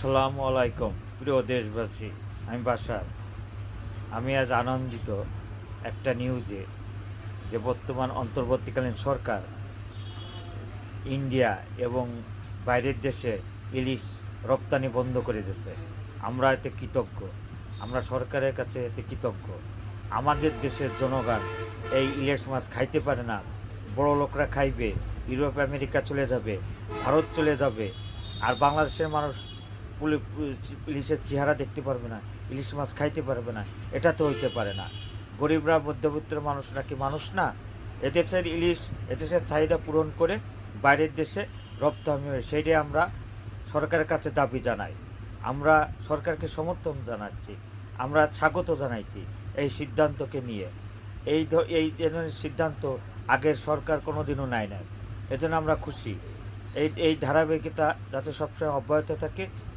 আসসালামু আলাইকুম প্রিয় দেশবাসী, আমি বাশার। আমি আজ আনন্দিত একটা নিউজে, যে বর্তমান অন্তর্বর্তীকালীন সরকার ইন্ডিয়া এবং বাইরের দেশে ইলিশ রপ্তানি বন্ধ করে দিয়েছে। আমরা এতে কৃতজ্ঞ, আমরা সরকারের কাছে এতে কৃতজ্ঞ। আমাদের দেশের জনগণ এই ইলিশ মাছ খাইতে পারে না, বড় লোকরা খাইবে, ইউরোপ আমেরিকা চলে যাবে, ভারত চলে যাবে, আর বাংলাদেশের মানুষ ইলিশের চেহারা দেখতে পারবে না, ইলিশ মাছ খাইতে পারবে না। এটা তো হইতে পারে না। গরিবরা মধ্যবিত্ত মানুষরা কি মানুষ না? এদেশের ইলিশ এদেশের চাহিদা পূরণ করে বাইরের দেশে রপ্তানি হয়, সেইটাই আমরা সরকারের কাছে দাবি জানাই। আমরা সরকারকে সমর্থন জানাচ্ছি, আমরা স্বাগত জানাইছি এই সিদ্ধান্তকে নিয়ে। এই ধরনের সিদ্ধান্ত আগের সরকার কোনোদিনও নেয় না, এজন্য আমরা খুশি। এই ধারাবাহিকতা যাতে সবসময় অব্যাহত থাকে